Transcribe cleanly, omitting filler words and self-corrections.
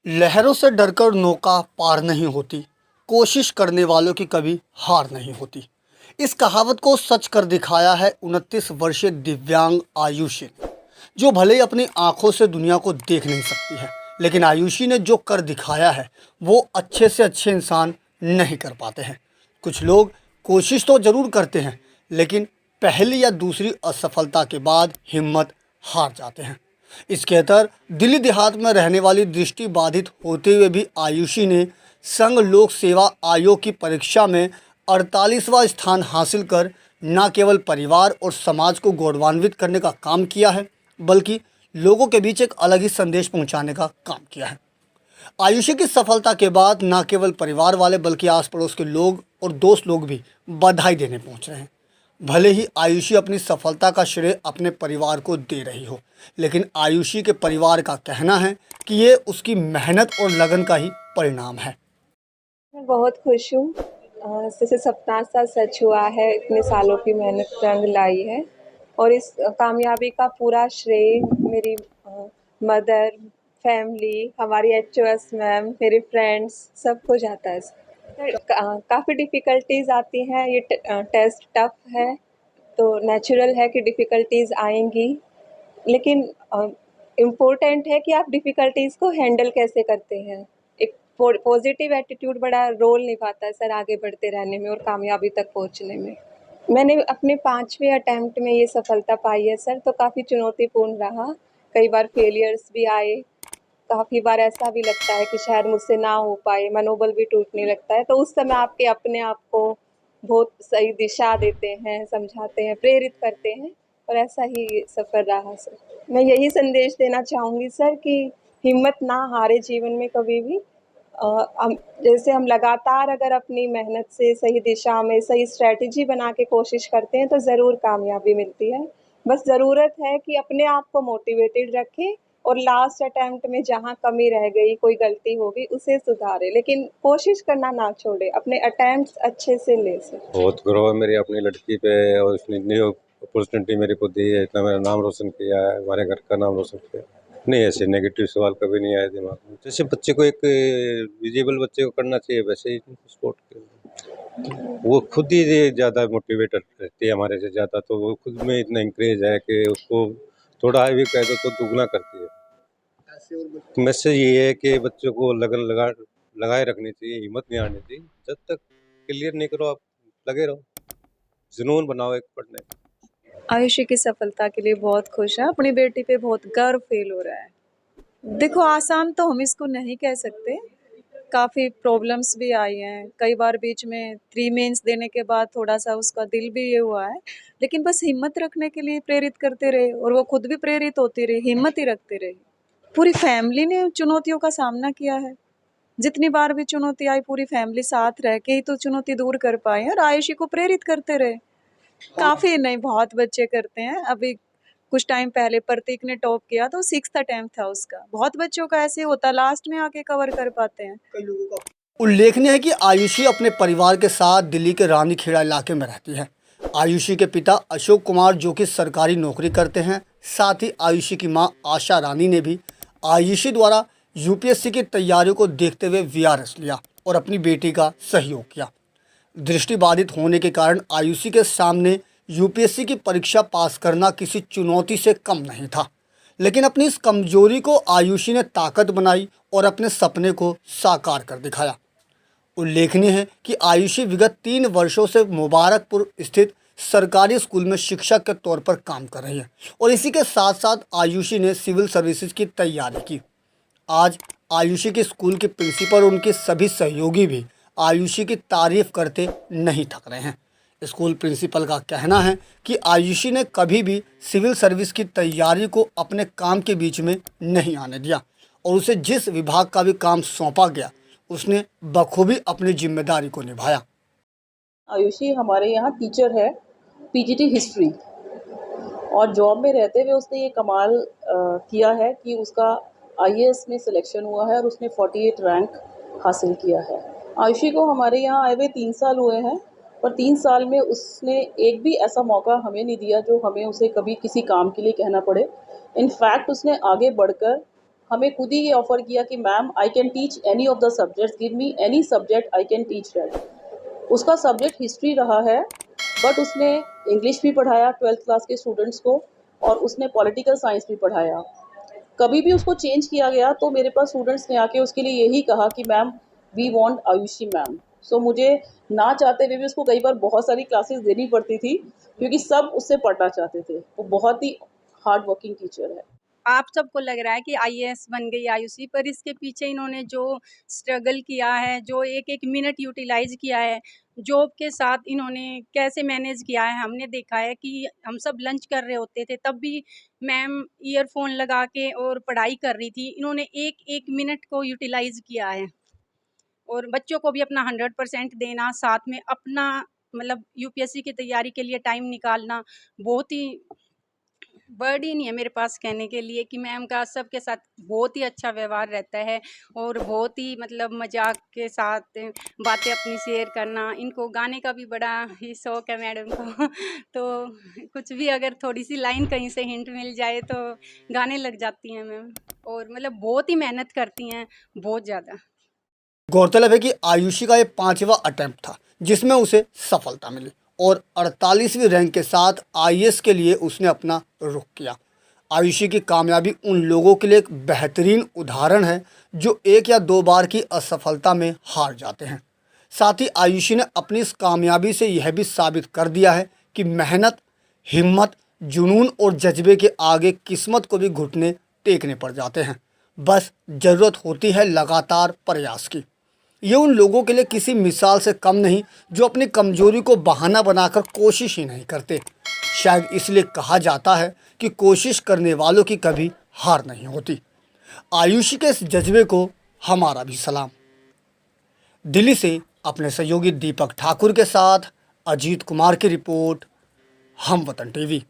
लहरों से डरकर नौका पार नहीं होती, कोशिश करने वालों की कभी हार नहीं होती। इस कहावत को सच कर दिखाया है 29 वर्षीय दिव्यांग आयुषी, जो भले ही अपनी आंखों से दुनिया को देख नहीं सकती है, लेकिन आयुषी ने जो कर दिखाया है वो अच्छे से अच्छे इंसान नहीं कर पाते हैं। कुछ लोग कोशिश तो ज़रूर करते हैं, लेकिन पहली या दूसरी असफलता के बाद हिम्मत हार जाते हैं। इसके अंतर दिल्ली देहात में रहने वाली दृष्टि बाधित होते हुए भी आयुषी ने संघ लोक सेवा आयोग की परीक्षा में 48वां स्थान हासिल कर न केवल परिवार और समाज को गौरवान्वित करने का काम किया है, बल्कि लोगों के बीच एक अलग ही संदेश पहुंचाने का काम किया है। आयुषी की सफलता के बाद न केवल परिवार वाले बल्कि आस पड़ोस के लोग और दोस्त लोग भी बधाई देने पहुंच रहे हैं। भले ही आयुषी अपनी सफलता का श्रेय अपने परिवार को दे रही हो, लेकिन आयुषी के परिवार का कहना है कि ये उसकी मेहनत और लगन का ही परिणाम है। मैं बहुत खुश हूँ। जैसे सपना सा सच हुआ है, इतने सालों की मेहनत रंग लाई है और इस कामयाबी का पूरा श्रेय मेरी मदर, फैमिली, हमारी एचओएस मैम, मेरे फ्रेंड्स सबको जाता है। काफ़ी डिफ़िकल्टीज़ आती हैं, ये टेस्ट टफ है, तो नेचुरल है कि डिफ़िकल्टीज़ आएंगी, लेकिन इम्पोर्टेंट है कि आप डिफ़िकल्टीज़ को हैंडल कैसे करते हैं। एक पॉजिटिव एटीट्यूड बड़ा रोल निभाता है सर आगे बढ़ते रहने में और कामयाबी तक पहुंचने में। मैंने अपने 5वें अटेम्प्ट में ये सफलता पाई है सर, तो काफ़ी चुनौतीपूर्ण रहा। कई बार फेलियर्स भी आए, काफ़ी बार ऐसा भी लगता है कि शायद मुझसे ना हो पाए, मनोबल भी टूटने लगता है। तो उस समय आपके अपने आप को बहुत सही दिशा देते हैं, समझाते हैं, प्रेरित करते हैं और ऐसा ही सफ़र रहा सर। मैं यही संदेश देना चाहूँगी सर कि हिम्मत ना हारे जीवन में कभी भी। जैसे हम लगातार अगर अपनी मेहनत से सही दिशा में सही स्ट्रैटेजी बना के कोशिश करते हैं तो ज़रूर कामयाबी मिलती है। बस ज़रूरत है कि अपने आप को मोटिवेटेड रखें और लास्ट अटेम्प्ट में जहाँ कमी रह गई, कोई गलती हो गई, उसे सुधारें, लेकिन कोशिश करना ना छोड़ें, अपने अटेम्प्ट्स अच्छे से लें सर। बहुत गर्व है मेरी अपनी लड़की पे और उसने इतनी अपॉर्चुनिटी मेरे को दी है, इतना मेरा नाम रोशन किया है, हमारे घर का नाम रोशन किया है। नहीं, ऐसे नेगेटिव सवाल कभी नहीं आए दिमाग में। जैसे बच्चे को एक विजिबल बच्चे को करना चाहिए वैसे ही स्पोर्ट वो खुद ही ज़्यादा मोटिवेटेड रहती है हमारे से ज़्यादा, तो वो खुद में इतना इंकरेज है कि उसको थोड़ा भी कह दो तो दुगना करती है। मैसेज ये है कि बच्चों को लगन लगाए रखनी चाहिए, हिम्मत नहीं हारनी चाहिए। जब तक क्लियर नहीं करो आप लगे रहो, जुनून बनाओ एक पढ़ने का। आयुषी की सफलता के लिए बहुत खुश है, अपनी बेटी पे बहुत गर्व फील हो रहा है। देखो, आसान तो हम इसको नहीं कह सकते, काफ़ी प्रॉब्लम्स भी आई हैं, कई बार बीच में 3 मेंस देने के बाद थोड़ा-सा उसका दिल भी ये हुआ है, लेकिन बस हिम्मत रखने के लिए प्रेरित करते रहे और वो खुद भी प्रेरित होती रही, हिम्मत ही रखती रही। पूरी फैमिली ने चुनौतियों का सामना किया है, जितनी बार भी चुनौती आई पूरी फैमिली साथ रह के ही तो चुनौती दूर कर पाए और आयुषी को प्रेरित करते रहे। काफ़ी नहीं, बहुत बच्चे करते हैं। अभी कुछ टाइम पहले प्रतीक ने टॉप किया तो 6th अटेम्प्ट था उसका। बहुत बच्चों का ऐसे होता है, लास्ट में आके कवर कर पाते हैं। उल्लेखनीय है कि आयुषी अपने परिवार के साथ दिल्ली के रानीखेड़ा इलाके में रहती है। आयुषी के पिता अशोक कुमार जो कि सरकारी नौकरी करते हैं, साथ ही आयुषी की मां आशा रानी ने भी आयुषी द्वारा यूपीएससी की तैयारियों को देखते हुए वीआरएस लिया और अपनी बेटी का सहयोग किया। दृष्टिबाधित होने के कारण आयुषी के सामने यूपीएससी की परीक्षा पास करना किसी चुनौती से कम नहीं था, लेकिन अपनी इस कमजोरी को आयुषी ने ताकत बनाई और अपने सपने को साकार कर दिखाया। उल्लेखनीय है कि आयुषी विगत 3 वर्षों से मुबारकपुर स्थित सरकारी स्कूल में शिक्षक के तौर पर काम कर रही है और इसी के साथ साथ आयुषी ने सिविल सर्विसेज की तैयारी की। आज आयुषी के स्कूल के प्रिंसिपल और उनके सभी सहयोगी भी आयुषी की तारीफ करते नहीं थक रहे हैं। स्कूल प्रिंसिपल का कहना है कि आयुषी ने कभी भी सिविल सर्विस की तैयारी को अपने काम के बीच में नहीं आने दिया और उसे जिस विभाग का भी काम सौंपा गया उसने बखूबी अपनी जिम्मेदारी को निभाया। आयुषी हमारे यहाँ टीचर है, पीजीटी हिस्ट्री, और जॉब में रहते हुए उसने ये कमाल किया है कि उसका आईएएस में सिलेक्शन हुआ है और उसने 48 रैंक हासिल किया है। आयुषी को हमारे यहाँ आए हुए 3 साल हुए हैं, पर 3 साल में उसने एक भी ऐसा मौका हमें नहीं दिया जो हमें उसे कभी किसी काम के लिए कहना पड़े। इनफैक्ट उसने आगे बढ़कर हमें खुद ही ये ऑफ़र किया कि ma'am I can teach any of the subjects, give me any subject I can teach that. उसका सब्जेक्ट हिस्ट्री रहा है, बट उसने इंग्लिश भी पढ़ाया 12th क्लास के स्टूडेंट्स को और उसने पॉलिटिकल साइंस भी पढ़ाया। कभी भी उसको चेंज किया गया तो मेरे पास स्टूडेंट्स ने आके उसके लिए यही कहा कि ma'am we want Ayushi ma'am. So मुझे ना चाहते हुए भी उसको कई बार बहुत सारी क्लासेस देनी पड़ती थी क्योंकि सब उससे पढ़ना चाहते थे। वो बहुत ही हार्ड वर्किंग टीचर है। आप सबको लग रहा है कि आईएएस बन गई आयुषी, पर इसके पीछे इन्होंने जो स्ट्रगल किया है, जो एक-एक मिनट यूटिलाइज़ किया है, जॉब के साथ इन्होंने कैसे मैनेज किया है, हमने देखा है कि हम सब लंच कर रहे होते थे, तब भी मैम ईयरफ़ोन लगा के और पढ़ाई कर रही थी। इन्होंने एक-एक मिनट को यूटिलाइज़ किया है और बच्चों को भी अपना 100% देना, साथ में अपना मतलब यूपीएससी की तैयारी के लिए टाइम निकालना, बहुत ही वर्ड ही नहीं है मेरे पास कहने के लिए कि मैम का सबके साथ बहुत ही अच्छा व्यवहार रहता है और बहुत ही मतलब मजाक के साथ बातें अपनी शेयर करना। इनको गाने का भी बड़ा ही शौक है मैडम को तो कुछ भी अगर थोड़ी सी लाइन कहीं से हिंट मिल जाए तो गाने लग जाती हैं मैम और मतलब बहुत ही मेहनत करती हैं, बहुत ज़्यादा। गौरतलब है कि आयुषी का ये 5वां अटेम्प्ट था जिसमें उसे सफलता मिली और 48वीं रैंक के साथ आईएएस के लिए उसने अपना रुख किया। आयुषी की कामयाबी उन लोगों के लिए एक बेहतरीन उदाहरण है जो 1 या 2 बार की असफलता में हार जाते हैं। साथ ही आयुषी ने अपनी इस कामयाबी से यह भी साबित कर दिया है कि मेहनत, हिम्मत, जुनून और जज्बे के आगे किस्मत को भी घुटने टेकने पड़ जाते हैं। बस ज़रूरत होती है लगातार प्रयास की। ये उन लोगों के लिए किसी मिसाल से कम नहीं जो अपनी कमजोरी को बहाना बनाकर कोशिश ही नहीं करते। शायद इसलिए कहा जाता है कि कोशिश करने वालों की कभी हार नहीं होती। आयुषी के इस जज्बे को हमारा भी सलाम। दिल्ली से अपने सहयोगी दीपक ठाकुर के साथ अजीत कुमार की रिपोर्ट, हम वतन टीवी।